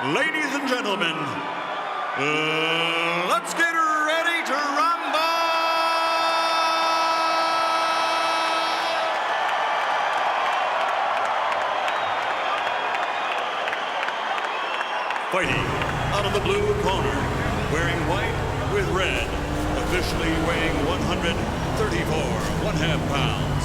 Ladies and gentlemen, let's get ready to rumble! Fighting out of the blue corner, wearing white with red, officially weighing 134.5 pounds.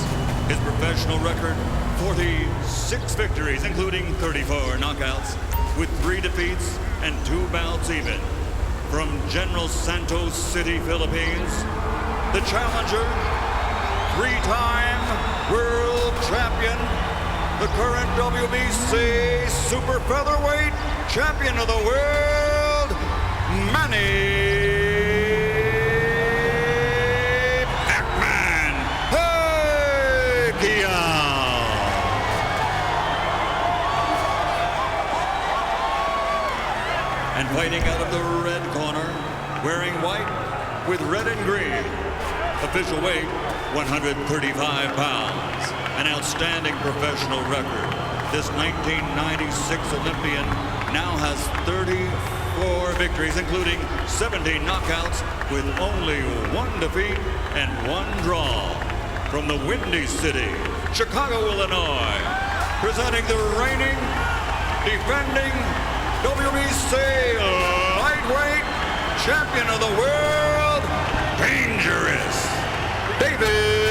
His professional record, 46 victories, including 34 knockouts, with 3 defeats and 2 bouts even. From General Santos City, Philippines, the challenger, 3-time world champion, the current WBC super featherweight champion of the world, MANNY PAQUIAO. And fighting out of the red corner, wearing white with red and green, official weight 135 pounds, an outstanding professional record. This 1996 Olympian now has 34 victories, including 17 knockouts, with only 1 defeat and 1 draw. From the Windy City, Chicago, Illinois, presenting the reigning, defending WBC lightweight champion of the world, dangerous, David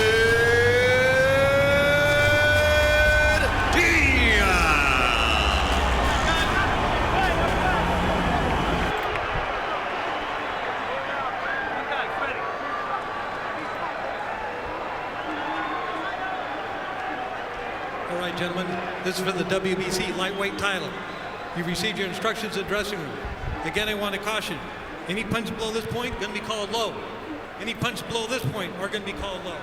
All right, gentlemen, this is for the WBC lightweight title. You've received your instructions in the dressing room. Again, I want to caution, any punch below this point going to be called low. Any punch below this point are going to be called low.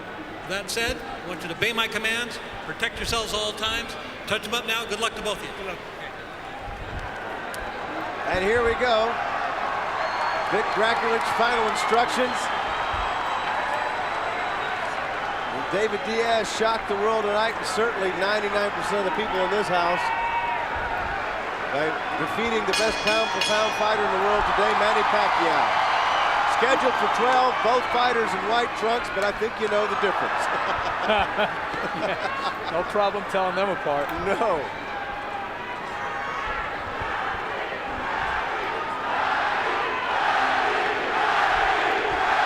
That said, I want you to obey my commands, protect yourselves all times. Touch them up now. Good luck to both of you. Good luck. And here we go. Vic Draculich's final instructions. David Diaz shocked the world tonight, and certainly 99% of the people in this house, by defeating the best pound-for-pound fighter in the world today, MANNY PACQUIAO. Scheduled for 12, both fighters in white trunks, but I think you know the difference. Yeah, no problem telling them apart. No.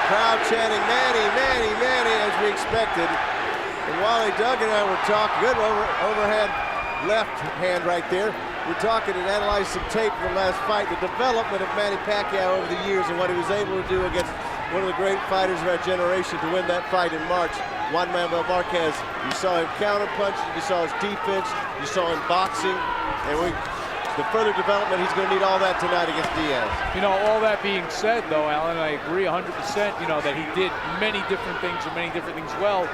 Crowd chanting, Manny, Manny, Manny, as we expected. And Wally Doug and I were talking, good overhand left hand right there. We're talking and analyzing some tape from the last fight, the development of MANNY PACQUIAO over the years and what he was able to do against one of the great fighters of our generation to win that fight in March, Juan Manuel Marquez. You saw him counterpunching, you saw his defense, you saw him boxing, and the further development, he's going to need all that tonight against Diaz. You know, all that being said, though, Alan, I agree 100%, you know, that he did many different things and many different things well.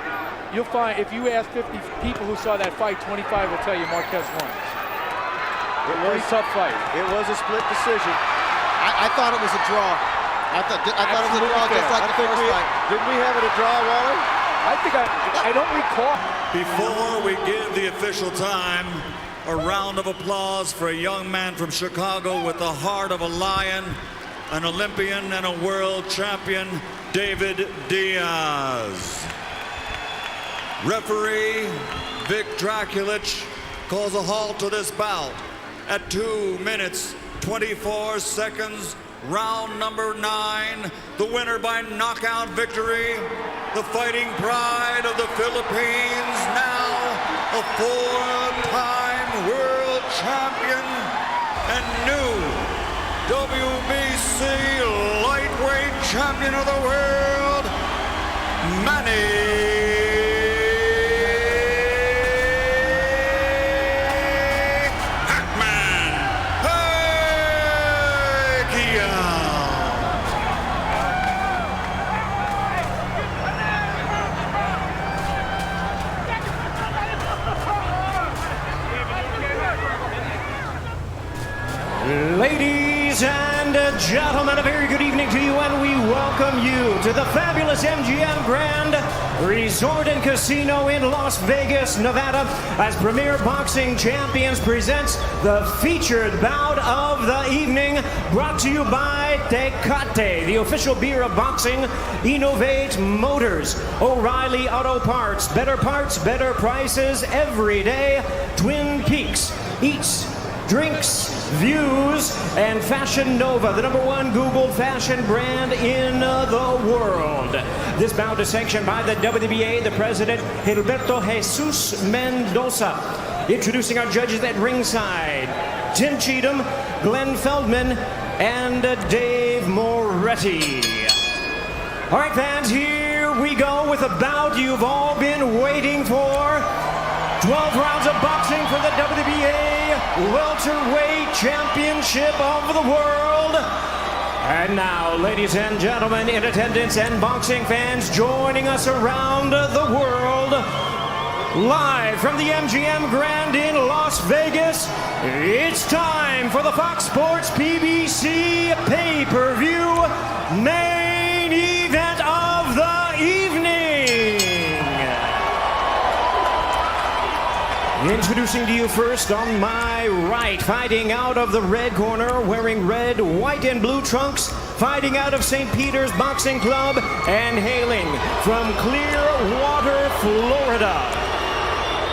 You'll find, if you ask 50 people who saw that fight, 25 will tell you Marquez won. It was a tough fight. It was a split decision. I thought it was a draw. I thought it was a draw just like the first fight. Did we have it a draw, Wally? I don't recall. Before we give the official time, a round of applause for a young man from Chicago with the heart of a lion, an Olympian and a world champion, David Diaz. Referee Vic Draculich calls a halt to this bout at 2 minutes, 24 seconds, round number 9. The winner by knockout victory, the fighting pride of the Philippines, now a 4-time world champion and new WBC lightweight champion of the world, MANNY Ladies Ladies and gentlemen, a very good evening to you, and we welcome you to the fabulous MGM Grand Resort and Casino in Las Vegas, Nevada, as Premier Boxing Champions presents the featured bout of the evening, brought to you by Tecate, the official beer of boxing, Innovate Motors, O'Reilly Auto Parts, better prices every day, Twin Peaks, Eats, Drinks, Views, and Fashion Nova, the #1 Google fashion brand in the world. This bout is sanctioned by the WBA, the president, Gilberto Jesus Mendoza. Introducing our judges at ringside, Tim Cheatham, Glenn Feldman, and Dave Moretti. All right, fans, here we go with a bout you've all been waiting for. 12 rounds of boxing for the WBA Welterweight Championship of the world. And now, ladies and gentlemen, in attendance and boxing fans joining us around the world, live from the MGM Grand in Las Vegas, it's time for the Fox Sports PBC pay-per-view main event of the evening. Introducing to you first on my right, fighting out of the red corner, wearing red, white, and blue trunks, fighting out of St. Peter's Boxing Club, and hailing from Clearwater, Florida.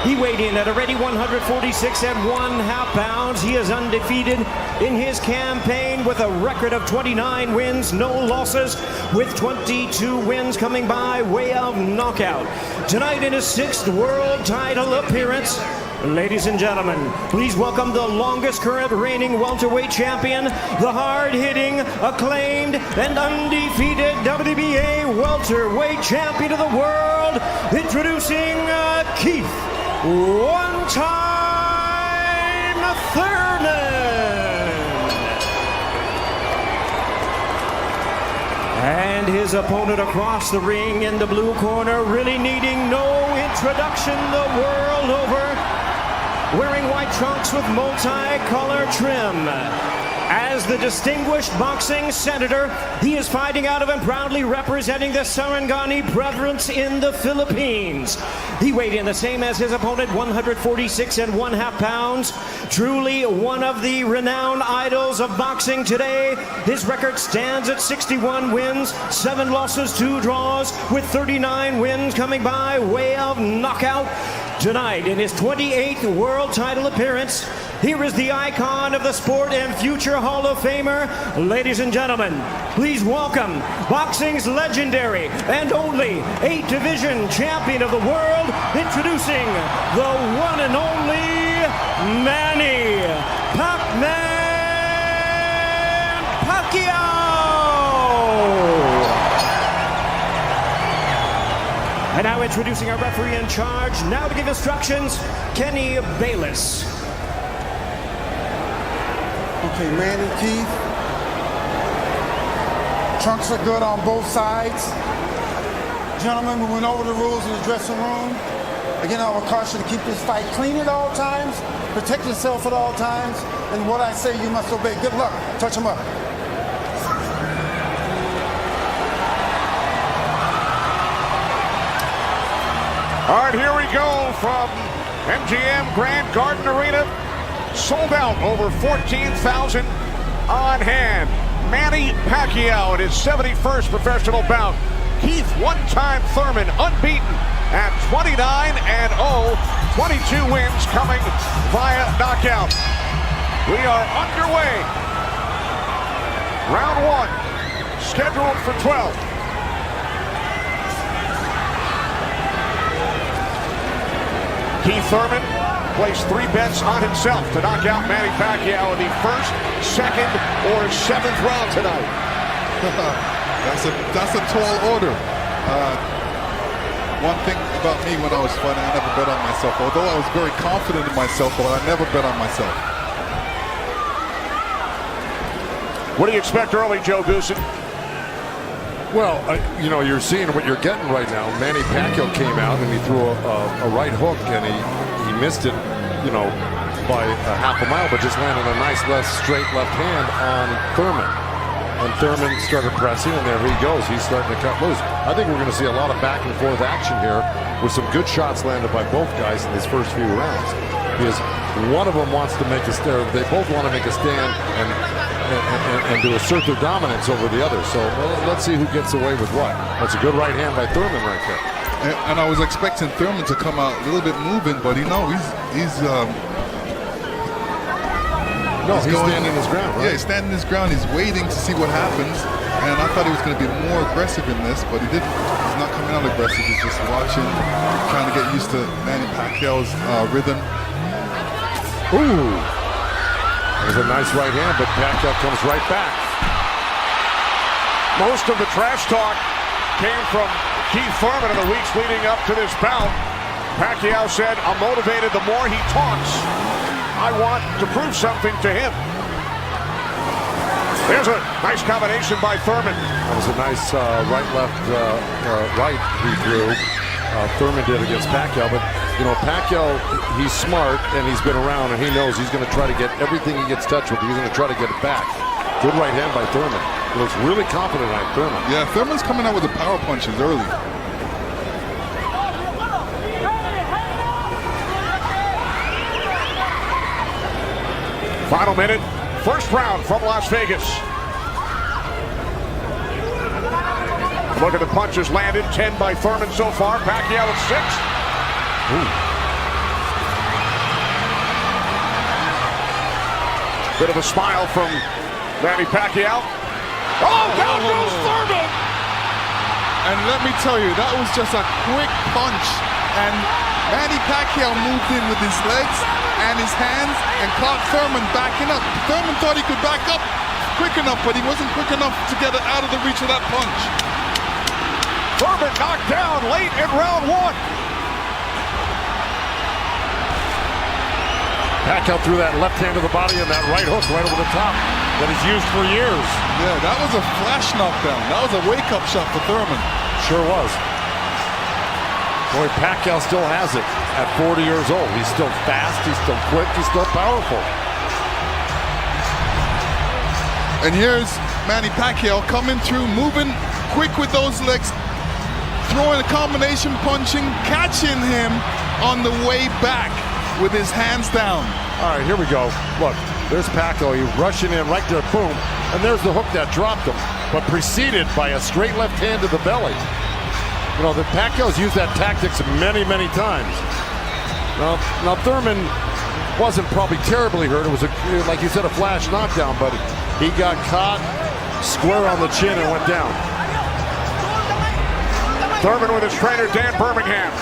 He weighed in at a ready 146 1/2 pounds. He is undefeated in his campaign with a record of 29 wins, no losses, with 22 wins coming by way of knockout. Tonight in his 6th world title appearance, ladies and gentlemen, please welcome the longest current reigning welterweight champion, the hard-hitting, acclaimed, and undefeated WBA welterweight champion of the world, introducing Keith One-Time Thurman. And his opponent across the ring in the blue corner, really needing no introduction the world over, wearing white trunks with multi-color trim. As the distinguished boxing senator, he is fighting out of and proudly representing the Sarangani province in the Philippines. He weighed in the same as his opponent, 146 1/2 pounds. Truly one of the renowned idols of boxing today. His record stands at 61 wins, 7 losses, 2 draws, with 39 wins coming by way of knockout. Tonight, in his 28th world title appearance, here is the icon of the sport and future Hall of Famer. Ladies and gentlemen, please welcome boxing's legendary and only 8-division champion of the world, introducing the one and only Manny Pacquiao. And now introducing our referee in charge, now to give instructions, Kenny Bayless. Okay, Manny, Keith. Trunks are good on both sides. Gentlemen, we went over the rules in the dressing room. Again, I would caution to keep this fight clean at all times, protect yourself at all times, and what I say you must obey. Good luck. Touch them up. All right, here we go from MGM Grand Garden Arena. Sold out, over 14,000 on hand. Manny Pacquiao in his 71st professional bout. Keith One-Time Thurman unbeaten at 29-0, 22 wins coming via knockout. We are underway. Round 1, scheduled for 12. Keith Thurman placed 3 bets on himself to knock out Manny Pacquiao in the 1st, 2nd, or 7th round tonight. That's a tall order. One thing about me when I was fighting, I never bet on myself. Although I was very confident in myself, but I never bet on myself. What do you expect early, Joe Goosen? Well, you know, you're seeing what you're getting right now. Manny Pacquiao came out and he threw a right hook and he missed it, you know, by a half a mile, but just landed a nice straight left hand on Thurman. And Thurman started pressing, and there he goes. He's starting to cut loose. I think we're going to see a lot of back and forth action here with some good shots landed by both guys in these first few rounds. Because one of them wants to make a stand. They both want to make a stand and to assert their dominance over the other. So let's see who gets away with what. That's a good right hand by Thurman right there. And I was expecting Thurman to come out a little bit moving, but he's standing his ground, right? Yeah, he's standing his ground. He's waiting to see what happens. And I thought he was going to be more aggressive in this, but he didn't. He's not coming out aggressive. He's just watching, trying to get used to Manny Pacquiao's rhythm. Ooh. That was a nice right hand, but Pacquiao comes right back. Most of the trash talk came from Keith Thurman in the weeks leading up to this bout. Pacquiao said, "I'm motivated the more he talks. I want to prove something to him." There's a nice combination by Thurman. That was a nice right-left right he threw. Thurman did against Pacquiao, but you know, Pacquiao, he's smart and he's been around and he knows he's going to try to get everything he gets touched with. He's going to try to get it back. Good right hand by Thurman. He looks really confident on Thurman. Yeah, Thurman's coming out with the power punches early. Final minute, first round from Las Vegas. Look at the punches landed, 10 by Thurman so far. Pacquiao at 6. Ooh. Bit of a smile from Manny Pacquiao. Oh, down goes Thurman! And let me tell you, that was just a quick punch. And Manny Pacquiao moved in with his legs and his hands and caught Thurman backing up. Thurman thought he could back up quick enough, but he wasn't quick enough to get it out of the reach of that punch. Thurman knocked down late in round 1. Pacquiao threw that left hand to the body and that right hook right over the top that he's used for years. Yeah, that was a flash knockdown. That was a wake-up shot for Thurman. Sure was. Boy, Pacquiao still has it at 40 years old. He's still fast, he's still quick, he's still powerful. And here's Manny Pacquiao coming through, moving quick with those legs, throwing a combination punching, catching him on the way back with his hands down. All right, here we go. Look, there's Pacquiao. He's rushing in right there, boom. And there's the hook that dropped him, but preceded by a straight left hand to the belly. You know, the Pacquiao's used that tactics many, many times. Now Thurman wasn't probably terribly hurt. It was, like you said, a flash knockdown, but he got caught square on the chin and went down. Thurman with his trainer, Dan Birmingham.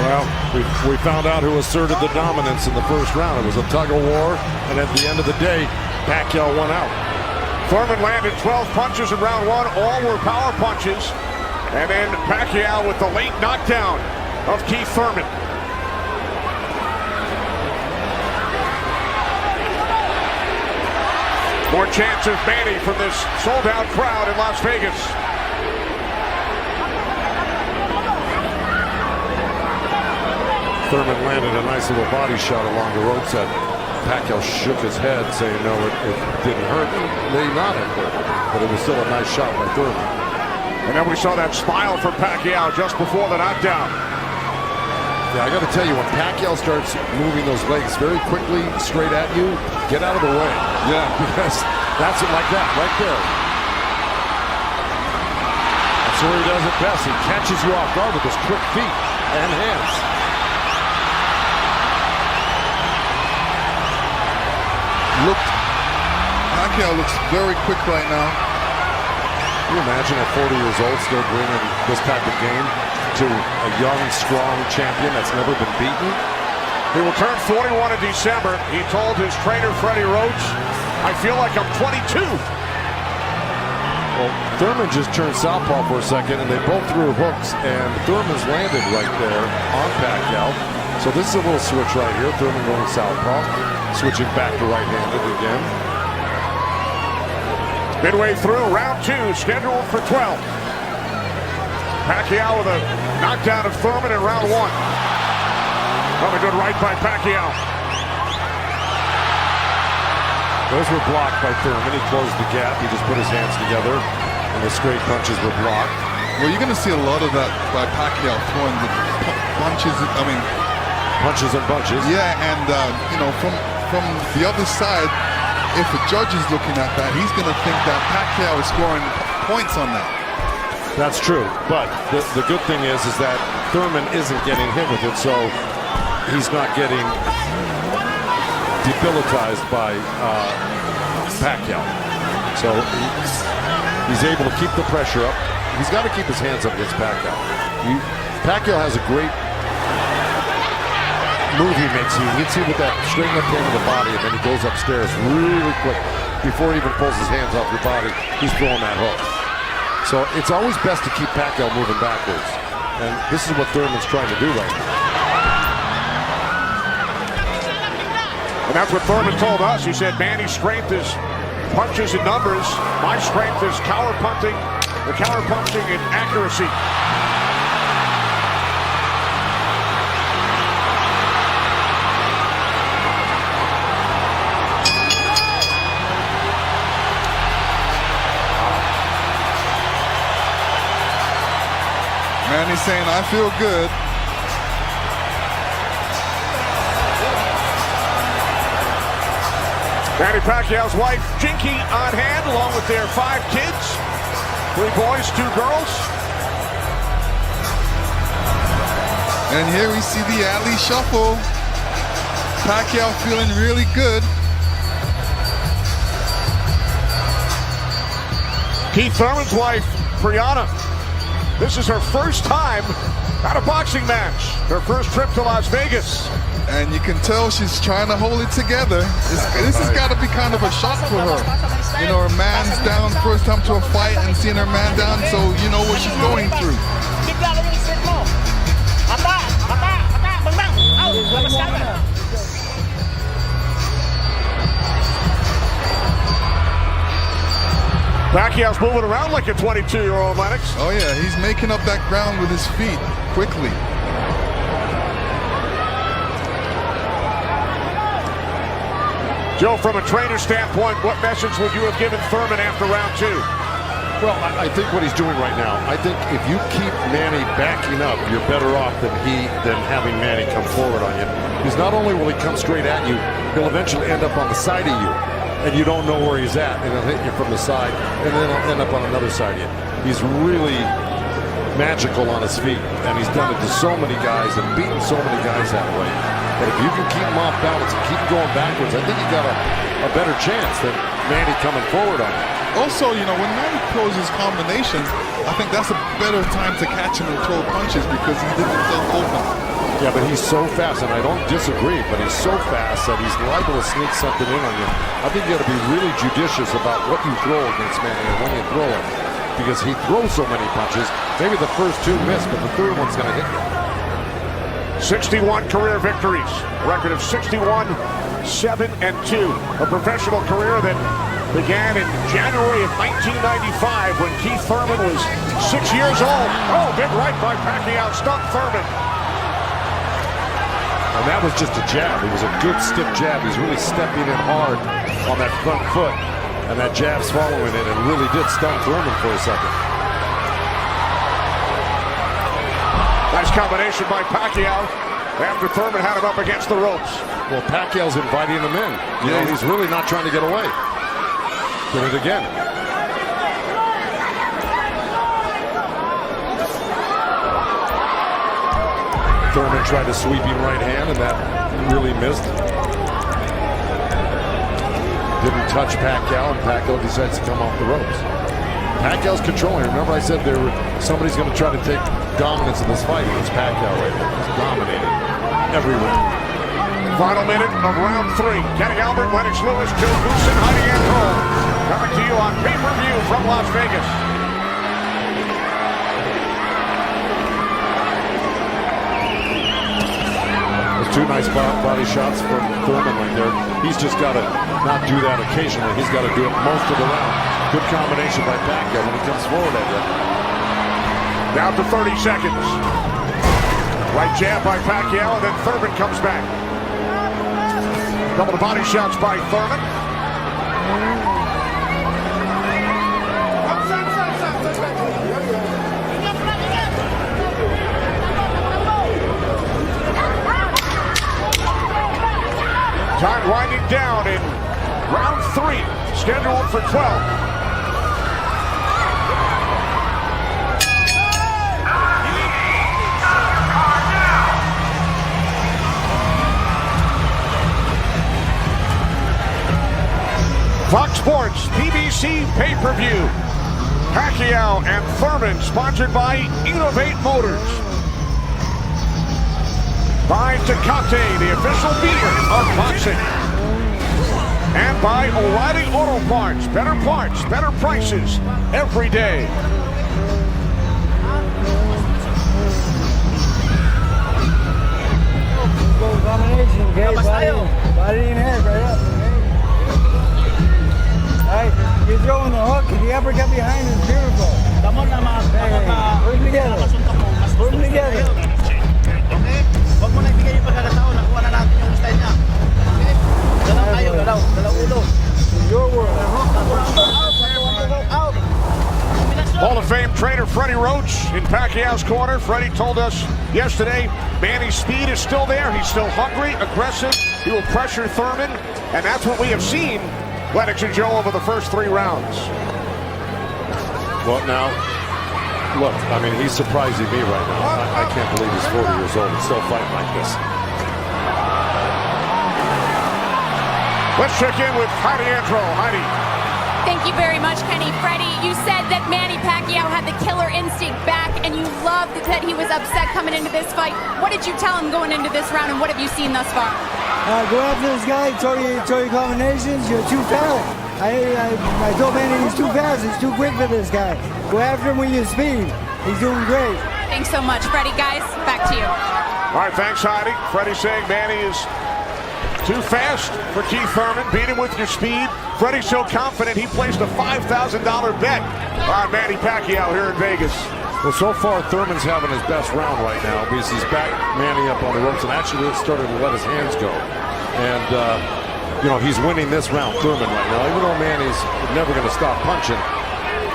Well, we found out who asserted the dominance in the first round. It was a tug-of-war, and at the end of the day, Pacquiao won out. Thurman landed 12 punches in round 1. All were power punches. And then Pacquiao with the late knockdown of Keith Thurman. More chance of Manny from this sold-out crowd in Las Vegas. Thurman landed a nice little body shot along the ropes that Pacquiao shook his head, saying no, it didn't hurt. It may not have hurt, but it was still a nice shot by Thurman. And then we saw that smile from Pacquiao just before the knockdown. Yeah, I got to tell you, when Pacquiao starts moving those legs very quickly straight at you, get out of the way. Yeah. Because that's it, like that, right there. That's where he does it best. He catches you off guard with his quick feet and hands. Pacquiao looks very quick right now. Can you imagine at 40 years old still bringing this type of game to a young, strong champion that's never been beaten? He will turn 41 in December. He told his trainer, Freddie Roach, "I feel like I'm 22. Well, Thurman just turned southpaw for a second, and they both threw hooks, and Thurman's landed right there on Pacquiao. So this is a little switch right here. Thurman going southpaw, switching back to right-handed again. Midway through round 2, scheduled for 12. Pacquiao with a knockdown of Thurman in round 1. Another good right by Pacquiao. Those were blocked by Thurman. He closed the gap. He just put his hands together, and the straight punches were blocked. Well, you're going to see a lot of that by Pacquiao throwing the punches. I mean, punches and bunches. Yeah, and you know, from the other side, if a judge is looking at that, he's going to think that Pacquiao is scoring points on that. That's true, but the good thing is that Thurman isn't getting hit with it, so he's not getting debilitized by Pacquiao. So he's able to keep the pressure up. He's got to keep his hands up against Pacquiao. Pacquiao has a great move he makes. You can see with that straight left hand of the body, and then he goes upstairs really quick. Before he even pulls his hands off your body, he's throwing that hook. So it's always best to keep Pacquiao moving backwards. And this is what Thurman's trying to do right now. And that's what Thurman told us. He said, Manny's strength is punches and numbers. My strength is counter punching and accuracy. Manny's saying, I feel good. Manny Pacquiao's wife, Jinky, on hand, along with their 5 kids. 3 boys, 2 girls. And here we see the alley shuffle. Pacquiao feeling really good. Keith Thurman's wife, Brianna. This is her first time at a boxing match. Her first trip to Las Vegas. And you can tell she's trying to hold it together. This has got to be kind of a shock for her. You know, her man's down first time to a fight and seeing her man down, so you know what she's going through. Pacquiao's moving around like a 22-year-old, Lennox. Oh yeah, he's making up that ground with his feet quickly. Joe, from a trainer standpoint, what message would you have given Thurman after round 2? Well, I think what he's doing right now, I think if you keep Manny backing up, you're better off than having Manny come forward on you. Because not only will he come straight at you, he'll eventually end up on the side of you, and you don't know where he's at, and he'll hit you from the side, and then he'll end up on another side of you. He's really magical on his feet, and he's done it to so many guys and beaten so many guys that way. But if you can keep him off balance and keep him going backwards, I think you got a better chance than Manny coming forward on him. Also, you know, when Manny throws his combinations, I think that's a better time to catch him and throw punches because he did himself open. Yeah, but he's so fast, and I don't disagree, but he's so fast that he's liable to sneak something in on you. I think you got to be really judicious about what you throw against Manny and when you throw it, because he throws so many punches. Maybe the first 2 miss, but the third one's going to hit you. 61 career victories, record of 61, 7-2. A professional career that began in January of 1995 when Keith Thurman was 6 years old. Oh, big right by Pacquiao, stunned Thurman. And that was just a jab. It was a good stiff jab. He's really stepping in hard on that front foot. And that jab's following it and really did stun Thurman for a second. Nice combination by Pacquiao after Thurman had him up against the ropes. Well, Pacquiao's inviting him in. You know, he's really not trying to get away. Did it again. Thurman tried a sweeping right hand, and that really missed. Didn't touch Pacquiao, and Pacquiao decides to come off the ropes. Pacquiao's controlling. Remember I said somebody's going to try to take dominance in this fight. It's Pacquiao right there. He's dominating every round. Final minute of round 3. Kenny Albert, Lennox Lewis, Joe Goosen, Heidi and Cole. Coming to you on pay-per-view from Las Vegas. Those 2 nice body shots from Thurman right there. He's just got to not do that occasionally. He's got to do it most of the round. Good combination by Pacquiao when he comes forward at you. Down to 30 seconds. Right jab by Pacquiao, and then Thurman comes back. Couple of body shots by Thurman. Time winding down in round 3, scheduled for 12. Fox Sports, PBC pay-per-view. Pacquiao and Thurman, sponsored by Innovate Motors. By Tecate, the official beer of boxing. And by O'Reilly Auto Parts, better prices every day. Combination, okay? Body and head right up, okay? Alright, you're throwing the hook. If you ever get behind, it's beautiful. Put them together. Put them together. Huwag mo na ibigay yung pagkakataon, nakuha na natin yung style niya. Okay? Dalaw tayo, dalaw ulo. Your world. Out. Hall of Fame trainer Freddie Roach in Pacquiao's corner. Freddie told us yesterday, Manny's speed is still there. He's still hungry, aggressive. He will pressure Thurman, and that's what we have seen, Lennox and Joe, over the first 3 rounds. Well, now, look, I mean, he's surprising me right now. I can't believe he's 40 years old and still fighting like this. Let's check in with Heidi Antro. Heidi. Thank you very much, Kenny. Freddie, you said that Manny Pacquiao had the killer instinct back, and you loved that he was upset coming into this fight. What did you tell him going into this round, and what have you seen thus far? Go after this guy, throw your combinations. You're too fast. I told Manny he's too fast. He's too quick for this guy. Go after him with your speed. He's doing great. Thanks so much, Freddie. Guys, back to you. All right, thanks, Heidi. Freddie saying Manny is too fast for Keith Thurman. Beat him with your speed. Freddie's so confident he placed a $5,000 bet on Manny Pacquiao here in Vegas. Well, so far, Thurman's having his best round right now because he's back Manny up on the ropes and actually started to let his hands go. And, you know, he's winning this round, Thurman, right now. Even though Manny's never going to stop punching,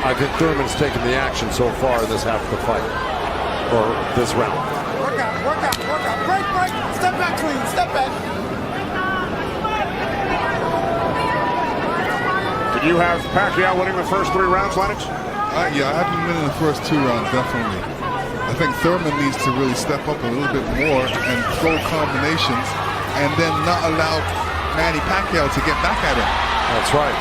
I think Thurman's taken the action so far in this half of the fight, or this round. Work out. Break. Step back clean, step back. Did you have Pacquiao winning the first 3 rounds, Lennox? Yeah, I have him winning the first 2 rounds, definitely. I think Thurman needs to really step up a little bit more and throw combinations and then not allow Manny Pacquiao to get back at him. That's right.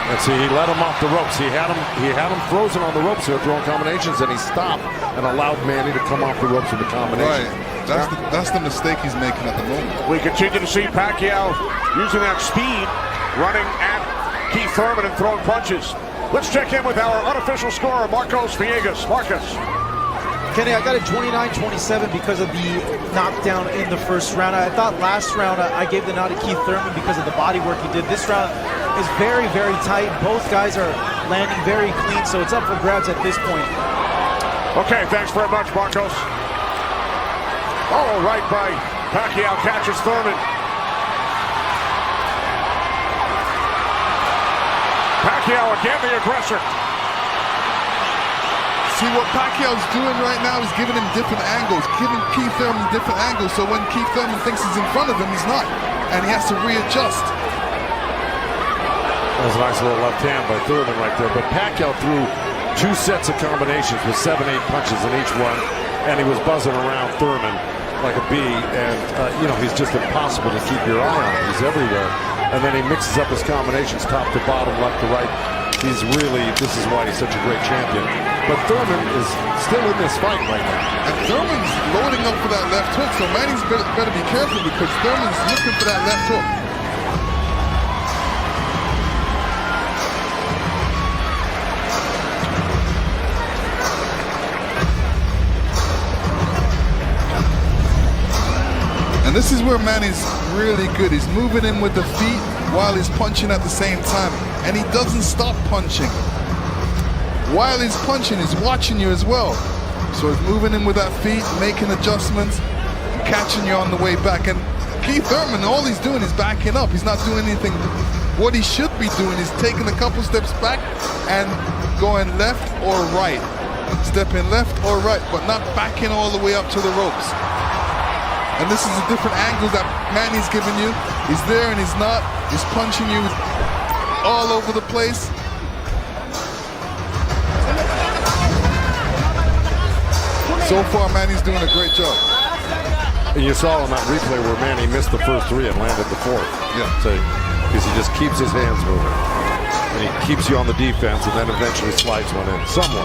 And see, he let him off the ropes. He had him frozen on the ropes here, throwing combinations, and he stopped and allowed Manny to come off the ropes with the combination. Right. That's the mistake he's making at the moment. We continue to see Pacquiao using that speed, running at Keith Thurman and throwing punches. Let's check in with our unofficial scorer, Marcos Villegas. Marcos. Kenny, I got it 29-27 because of the knockdown in the first round. I thought last round I gave the nod to Keith Thurman because of the body work he did. This round is very, very tight. Both guys are landing very clean, so it's up for grabs at this point. Okay, thanks very much, Marcos. Oh, right by Pacquiao, catches Thurman. Pacquiao again, the aggressor. See, what Pacquiao's doing right now is giving him different angles, giving Keith Thurman different angles, so when Keith Thurman thinks he's in front of him, he's not, and he has to readjust. That was a nice little left hand by Thurman right there, but Pacquiao threw 2 sets of combinations with 7-8 punches in each one, and he was buzzing around Thurman like a bee, and you know, he's just impossible to keep your eye on. He's everywhere, and then he mixes up his combinations top to bottom, left to right. He's really, this is why he's such a great champion. But Thurman is still in this fight right now. And Thurman's loading up for that left hook, so Manny's better be careful because Thurman's looking for that left hook. And this is where Manny's really good. He's moving in with the feet while he's punching at the same time. And he doesn't stop punching. While he's punching, he's watching you as well. So he's moving in with that feet, making adjustments, catching you on the way back. And Keith Thurman, all he's doing is backing up. He's not doing anything. What he should be doing is taking a couple steps back and going left or right. Stepping left or right, but not backing all the way up to the ropes. And this is the different angles that Manny's giving you. He's there and he's not. He's punching you all over the place. So far, Manny's doing a great job. And you saw on that replay where Manny missed the first three and landed the fourth. Yeah. So, because he just keeps his hands moving. And he keeps you on the defense and then eventually slides one in somewhere.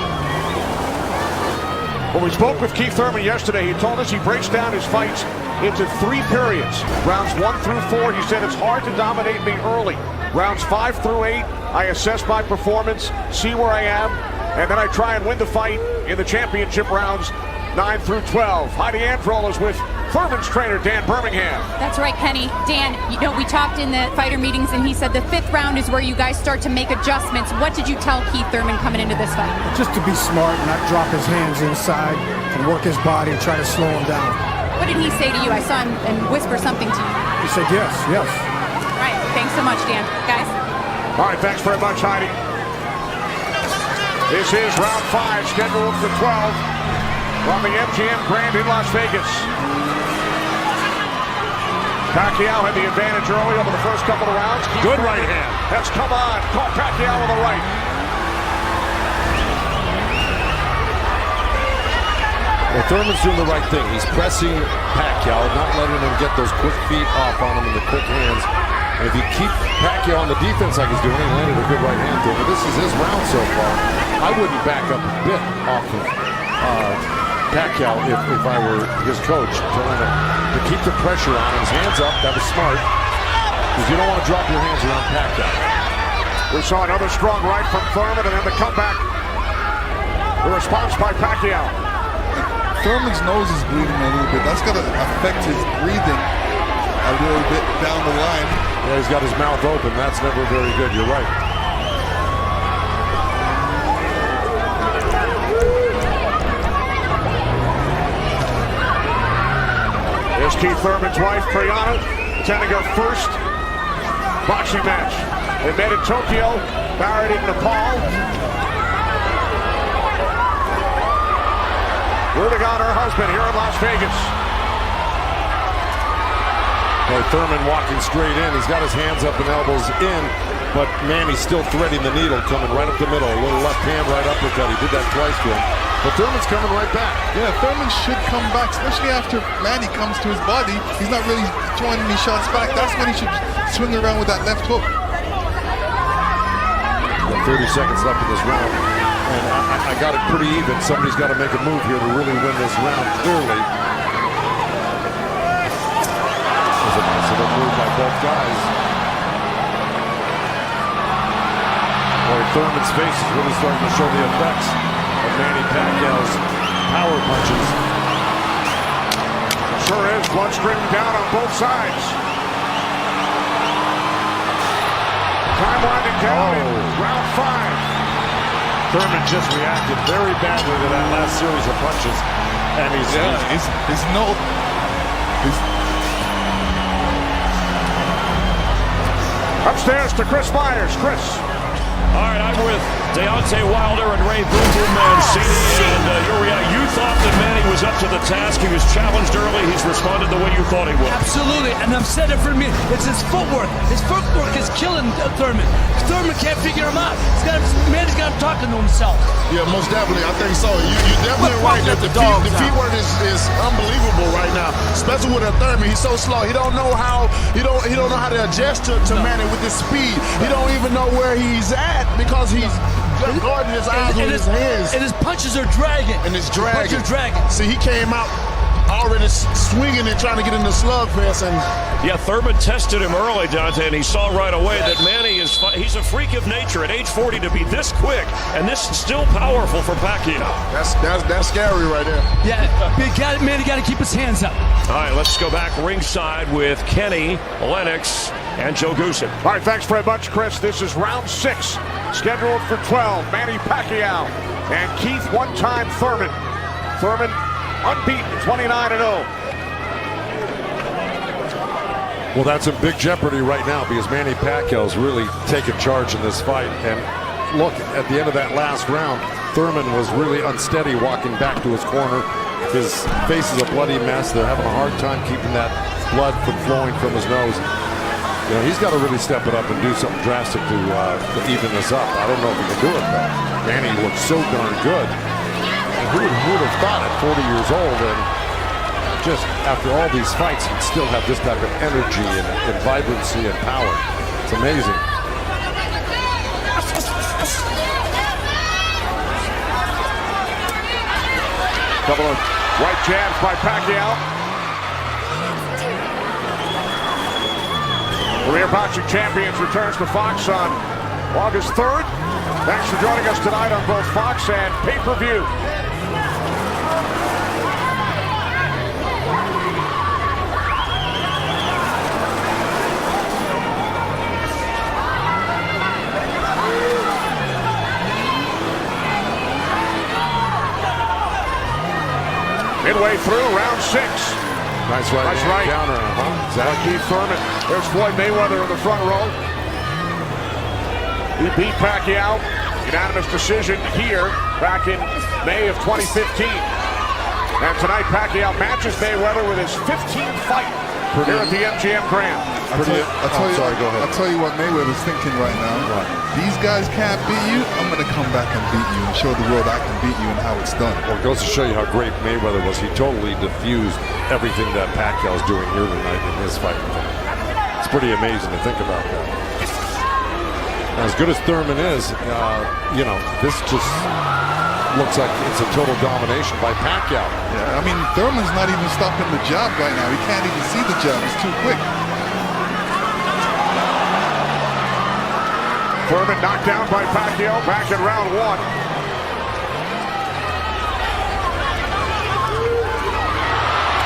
When we spoke with Keith Thurman yesterday, he told us he breaks down his fights into 3 periods. Rounds 1 through 4, he said it's hard to dominate me early. Rounds 5 through 8, I assess my performance, see where I am, and then I try and win the fight in the championship rounds 9 through 12. Heidi Anfrol is with Thurman's trainer, Dan Birmingham. That's right, Kenny. Dan, you know, we talked in the fighter meetings, and he said the 5th round is where you guys start to make adjustments. What did you tell Keith Thurman coming into this fight? Just to be smart, not drop his hands inside, and work his body and try to slow him down. What did he say to you? I saw him and whisper something to you. He said yes, yes. All right, thanks so much, Dan. Guys? All right, thanks very much, Heidi. This is round 5, scheduled for 12 from the MGM Grand in Las Vegas. Pacquiao had the advantage early over the first couple of rounds. Good right hand. That's come on. Caught Pacquiao with the right. Well, Thurman's doing the right thing. He's pressing Pacquiao, not letting him get those quick feet off on him and the quick hands. And if you keep Pacquiao on the defense like he's doing, he landed a good right hand to him. But this is his round so far. I wouldn't back up a bit off of Pacquiao if I were his coach, telling him to keep the pressure on him. His hands up, that was smart, because you don't want to drop your hands around Pacquiao. We saw another strong right from Thurman, and then the comeback. The response by Pacquiao. Thurman's nose is bleeding a little bit. That's going to affect his breathing a little bit down the line. Yeah, he's got his mouth open. That's never very good. You're right. Here's Keith Thurman's wife, Priyana, attending her first boxing match. They met in Tokyo, married in Nepal. Rooting on her husband here in Las Vegas. Boy, Thurman walking straight in. He's got his hands up and elbows in, but Manny's still threading the needle, coming right up the middle. A little left hand, right uppercut. He did that twice to him. But Thurman's coming right back. Yeah, Thurman should come back, especially after Manny comes to his body. He's not really throwing any shots back. That's when he should swing around with that left hook. 30 seconds left in this round, and I got it pretty even. Somebody's got to make a move here to really win this round, clearly. It was a nice little move by both guys. Boy, Thurman's face is really starting to show the effects of Manny Pacquiao's power punches. Sure is. Blood streaming down on both sides. Time winding down in round 5. Thurman just reacted very badly to that last series of punches, and he's upstairs to Chris Myers. Chris. All right, I'm with Deontay Wilder and Ray Boom Boom Mancini, and you thought that Manny was up to the task. He was challenged early. He's responded the way you thought he would. Absolutely, and I've said it for me. It's his footwork. His footwork is killing Thurman. Thurman can't figure him out. Manny's got him talking to himself. Yeah, most definitely. I think so. You're definitely right that the feetwork is unbelievable right now, especially with a Thurman. He's so slow. He don't know how he don't know how to adjust to Manny with his speed. He don't even know where he's at because he's guarding his eyes with his hands. And his punches are dragging. And it's dragging. Punches are dragging. See, he came out already swinging and trying to get in the slugfest. And yeah, Thurman tested him early, Dante, and he saw right away that Manny he's a freak of nature at age 40 to be this quick and this still powerful for Pacquiao. That's scary right there. Yeah, Manny got to keep his hands up. All right, let's go back ringside with Kenny, Lennox, and Joe Goosen. All right, thanks very much, Chris. This is round 6, scheduled for 12. Manny Pacquiao and Keith one-time Thurman. Thurman unbeaten, 29-0. Well, that's in big jeopardy right now because Manny Pacquiao's really taken charge in this fight. And look, at the end of that last round, Thurman was really unsteady walking back to his corner. His face is a bloody mess. They're having a hard time keeping that blood from flowing from his nose. You know, he's got to really step it up and do something drastic to even this up. I don't know if he can do it, though. Manny looks so darn good. And who would have thought at 40 years old and just after all these fights, he'd still have this type of energy and vibrancy and power. It's amazing. Couple of right jabs by Pacquiao. Career Boxing Champions returns to Fox on August 3rd. Thanks for joining us tonight on both Fox and pay-per-view. Midway through round 6. Nice right counter, Keith Thurman. There's Floyd Mayweather in the front row. He beat Pacquiao. Unanimous decision here back in May of 2015. And tonight Pacquiao matches Mayweather with his 15th fight here at the MGM Grand. I'll tell you what Mayweather's thinking right now. These guys can't beat you. I'm going to come back and beat you and show the world I can beat you and how it's done. Well, it goes to show you how great Mayweather was. He totally diffused everything that Pacquiao's doing here tonight in his fight with him. It's pretty amazing to think about that. As good as Thurman is, you know, this just looks like it's a total domination by Pacquiao. Yeah, I mean, Thurman's not even stopping the jab right now. He can't even see the jab. It's too quick. Thurman knocked down by Pacquiao back in round 1.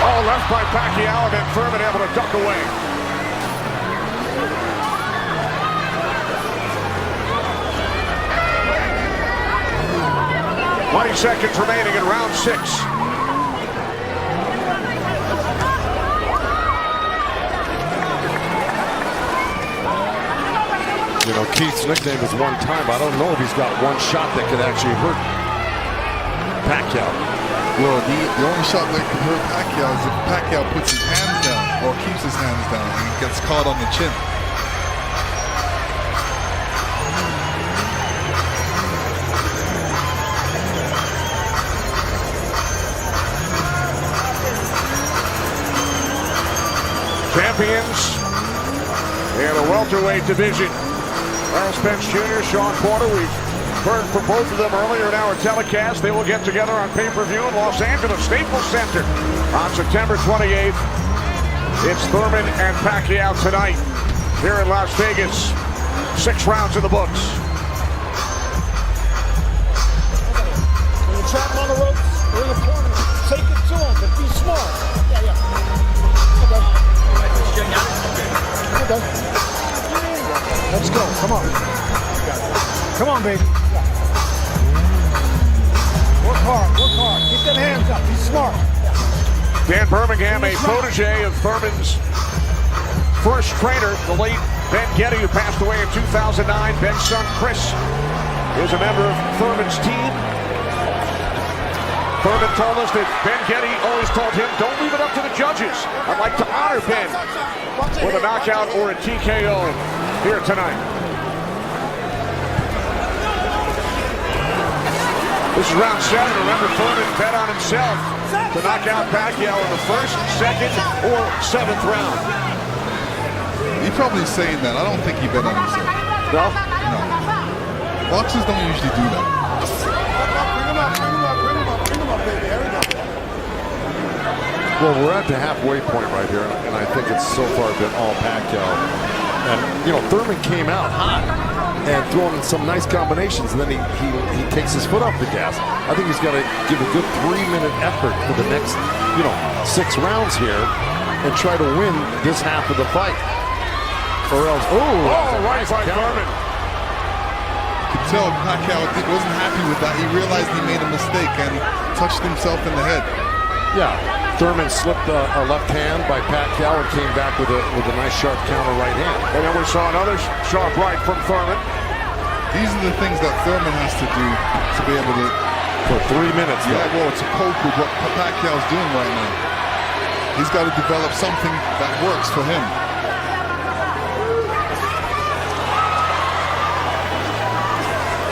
All left by Pacquiao, and then Thurman able to duck away. 20 seconds remaining in round 6. You know, Keith's nickname is one time. I don't know if he's got one shot that could actually hurt Pacquiao. Well, the only shot that could hurt Pacquiao is if Pacquiao puts his hands down or keeps his hands down and he gets caught on the chin. Champions in a welterweight division. Lawrence Spence Jr., Sean Porter. We've heard from both of them earlier in our telecast. They will get together on pay-per-view in Los Angeles Staples Center on September 28th. It's Thurman and Pacquiao tonight here in Las Vegas. 6 rounds in the books. When you trap him on the ropes, we're in the corner. Take it to him, but be smart. Okay. Let's go. Come on. Come on, baby. Work hard. Work hard. Get them hands up. Be smart. Dan Birmingham, a protege of Thurman's first trainer, the late Ben Getty, who passed away in 2009. Ben's son, Chris, is a member of Thurman's team. Thurman told us that Ben Getty always told him, don't leave it up to the judges. I'd like to honor Ben with a knockout or a TKO here tonight. This is round 7. Remember, Thurman bet on himself to knock out Pacquiao in the 1st, 2nd, or 7th round. He's probably saying that. I don't think he bet on himself. No? No. Boxers don't usually do that. Well, we're at the halfway point right here, and I think it's so far been all Pacquiao. And, you know, Thurman came out hot and throwing in some nice combinations, and then he takes his foot off the gas. I think he's got to give a good 3-minute effort for the next, you know, 6 rounds here and try to win this half of the fight. Or else, right by Thurman. tell Pacquiao wasn't happy with that. He realized he made a mistake and touched himself in the head. Yeah, Thurman slipped a left hand by Pacquiao and came back with a nice sharp counter right hand. And then we saw another sharp right from Thurman. These are the things that Thurman has to do to be able to... For 3 minutes. Yeah, well, to cope with what Pacquiao's doing right now. He's got to develop something that works for him.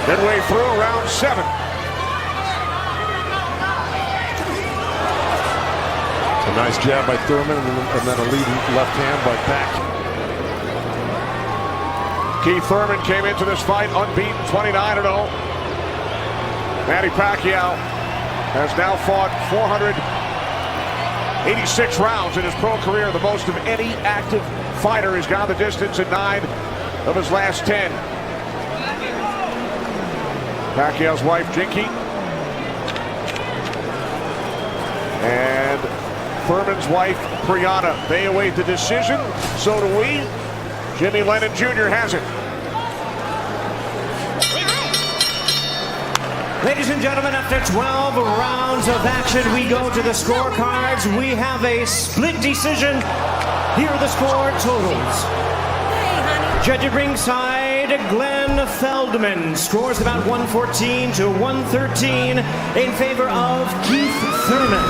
Midway through round 7. A nice jab by Thurman and then a leading left hand by Pacquiao. Keith Thurman came into this fight unbeaten, 29-0. Manny Pacquiao has now fought 486 rounds in his pro career, the most of any active fighter. He's gone the distance in 9 of his last 10. Pacquiao's wife, Jinky, and Thurman's wife, Brianna. They await the decision. So do we. Jimmy Lennon Jr. has it. Ladies and gentlemen, after 12 rounds of action, we go to the scorecards. We have a split decision. Here are the score totals. Judge at ringside, Glenn Feldman scores about 114 to 113 in favor of Keith Thurman.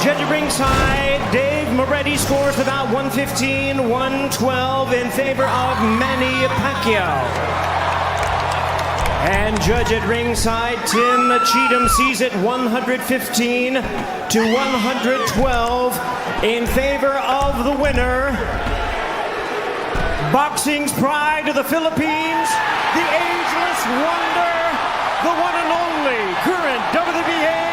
Judge at ringside, Dave Moretti scores about 115-112 in favor of Manny Pacquiao. And judge at ringside, Tim Cheatham sees it 115 to 112 in favor of the winner, boxing's pride of the Philippines, the ageless wonder, the one and only current WBA